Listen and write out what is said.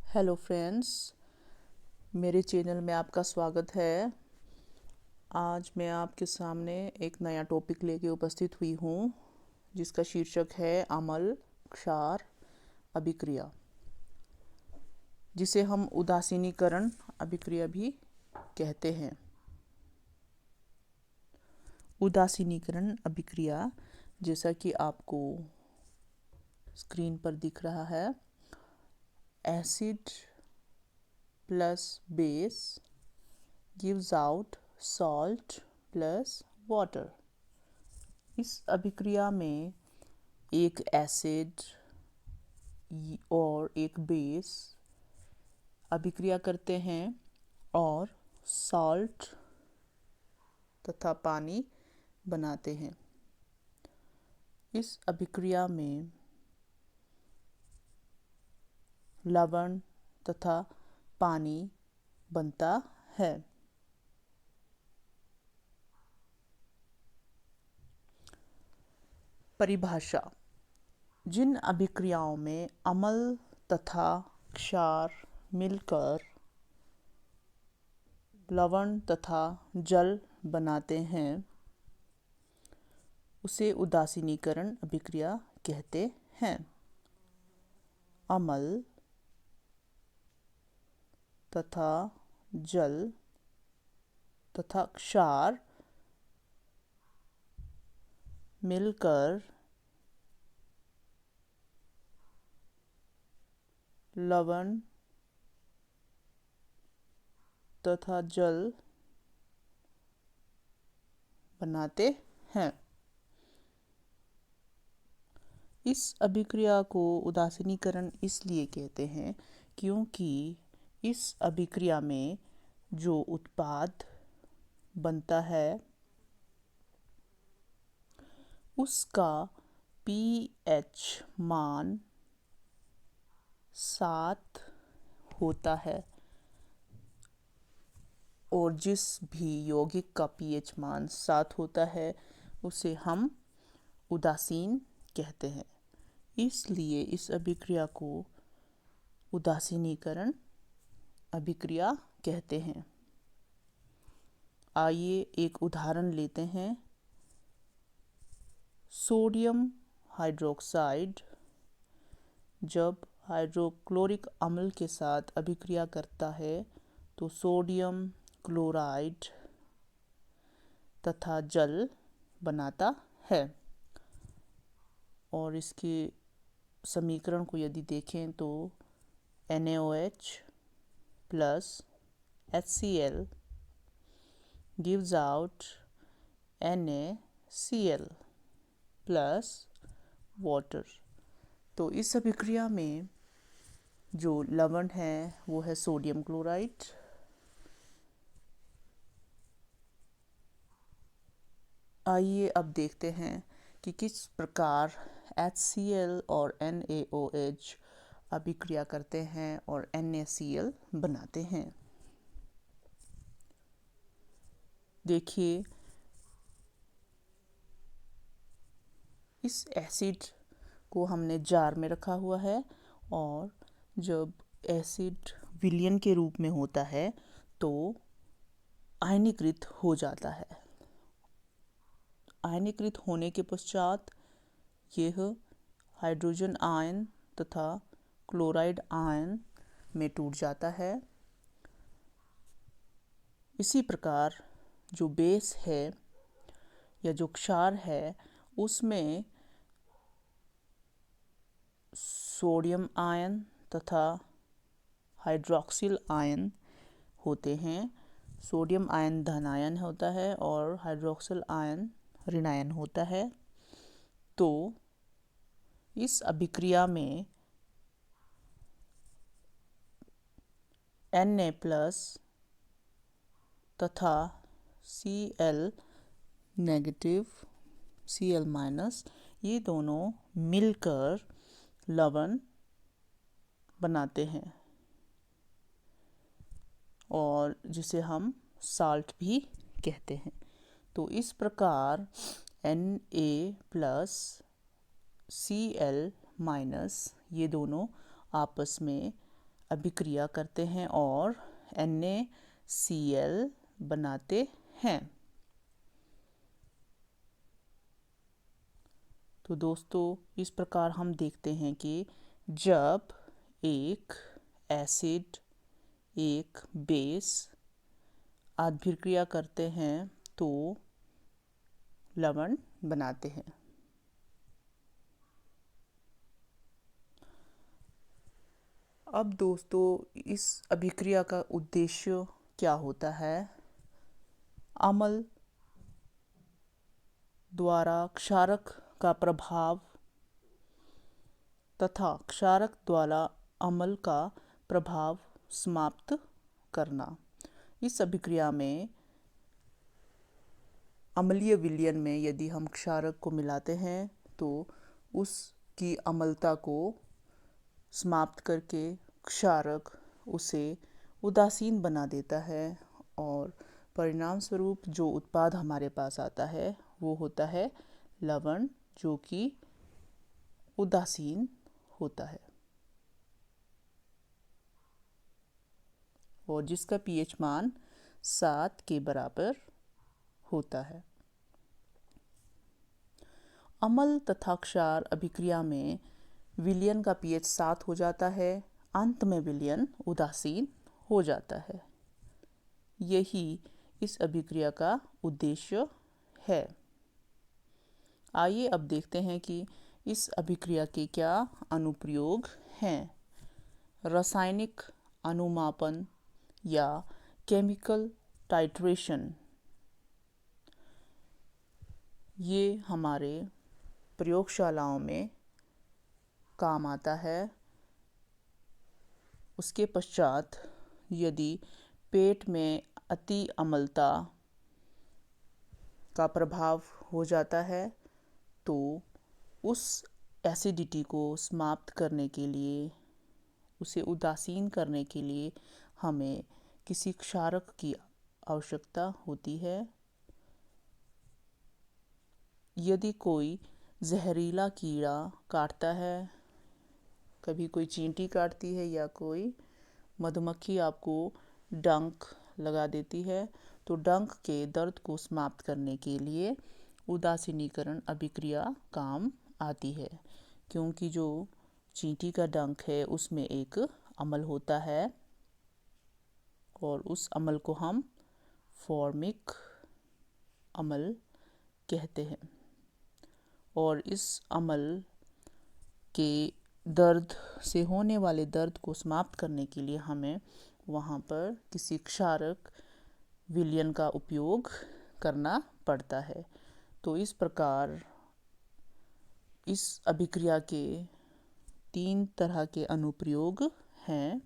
Hello friends, मेरे channel में आपका स्वागत है। आज मैं आपके सामने एक नया टॉपिक लेके उपस्थित हुई हूँ जिसका शीर्षक है अमल, क्षार, अभिक्रिया, जिसे हम उदासीनीकरण अभिक्रिया भी कहते हैं। उदासीनीकरण अभिक्रिया, जैसा कि आपको स्क्रीन पर दिख रहा है, acid plus base gives out salt plus water। इस अभिक्रिया में एक एसिड और एक बेस अभिक्रिया करते हैं और सॉल्ट तथा पानी बनाते हैं। इस अभिक्रिया में लवण तथा पानी बनता है। परिभाषा: जिन अभिक्रियाओं में अम्ल तथा क्षार मिलकर लवण तथा जल बनाते हैं उसे उदासीनीकरण अभिक्रिया कहते हैं। अम्ल तथा जल तथा क्षार मिलकर लवण तथा जल बनाते हैं। इस अभिक्रिया को उदासीनीकरण इसलिए कहते हैं क्योंकि इस अभिक्रिया में जो उत्पाद बनता है उसका pH मान 7 होता है और जिस भी यौगिक का pH मान 7 होता है उसे हम उदासीन कहते हैं। इसलिए इस अभिक्रिया को उदासीनीकरण अभिक्रिया कहते हैं। आइए एक उदाहरण लेते हैं। सोडियम हाइड्रोक्साइड जब हाइड्रोक्लोरिक अम्ल के साथ अभिक्रिया करता है तो सोडियम क्लोराइड तथा जल बनाता है। और इसके समीकरण को यदि देखें तो NaOH plus HCl gives out NaCl plus water। तो इस अभिक्रिया में जो लवण है वो है सोडियम क्लोराइड। आइए अब देखते हैं कि किस प्रकार HCl और NaOH अभिक्रिया करते हैं और NaCl बनाते हैं। देखिए, इस एसिड को हमने जार में रखा हुआ है और जब एसिड विलयन के रूप में होता है तो आयनीकृत हो जाता है। आयनीकृत होने के पश्चात यह हाइड्रोजन आयन तथा क्लोराइड आयन में टूट जाता है। इसी प्रकार जो बेस है या जो क्षार है उसमें सोडियम आयन तथा हाइड्रोक्सिल आयन होते हैं। सोडियम आयन धनायन होता है और हाइड्रोक्सिल आयन ऋणायन होता है। तो इस अभिक्रिया में Na प्लस तथा Cl नेगेटिव, Cl माइनस, ये दोनों मिलकर लवण बनाते हैं और जिसे हम साल्ट भी कहते हैं। तो इस प्रकार Na प्लस Cl माइनस ये दोनों आपस में अभिक्रिया करते हैं और NaCl बनाते हैं। तो दोस्तों, इस प्रकार हम देखते हैं कि जब एक एसिड एक बेस अभिक्रिया करते हैं तो लवण बनाते हैं। अब दोस्तों, इस अभिक्रिया का उद्देश्य क्या होता है? अम्ल द्वारा क्षारक का प्रभाव तथा क्षारक द्वारा अम्ल का प्रभाव समाप्त करना। इस अभिक्रिया में अम्लीय विलयन में यदि हम क्षारक को मिलाते हैं तो उसकी अम्लता को समाप्त करके क्षारक उसे उदासीन बना देता है और परिणाम स्वरूप जो उत्पाद हमारे पास आता है वो होता है लवण, जो कि उदासीन होता है और जिसका pH मान 7 के बराबर होता है। अम्ल तथा क्षार अभिक्रिया में विलयन का pH 7 हो जाता है, अंत में विलयन उदासीन हो जाता है। यही इस अभिक्रिया का उद्देश्य है। आइए अब देखते हैं कि इस अभिक्रिया के क्या अनुप्रयोग हैं। रासायनिक अनुमापन या केमिकल टाइट्रेशन, ये हमारे प्रयोगशालाओं में काम आता है। उसके पश्चात यदि पेट में अति अम्लता का प्रभाव हो जाता है तो उस एसिडिटी को समाप्त करने के लिए, उसे उदासीन करने के लिए हमें किसी क्षारक की आवश्यकता होती है। यदि कोई जहरीला कीड़ा काटता है, कभी कोई चींटी काटती है या कोई मधुमक्खी आपको डंक लगा देती है, तो डंक के दर्द को समाप्त करने के लिए उदासीनीकरण अभिक्रिया काम आती है, क्योंकि जो चींटी का डंक है उसमें एक अम्ल होता है और उस अम्ल को हम फॉर्मिक अम्ल कहते हैं। और इस अम्ल के दर्द से होने वाले दर्द को समाप्त करने के लिए हमें वहाँ पर किसी क्षारक विलयन का उपयोग करना पड़ता है। तो इस प्रकार इस अभिक्रिया के 3 तरह के अनुप्रयोग हैं।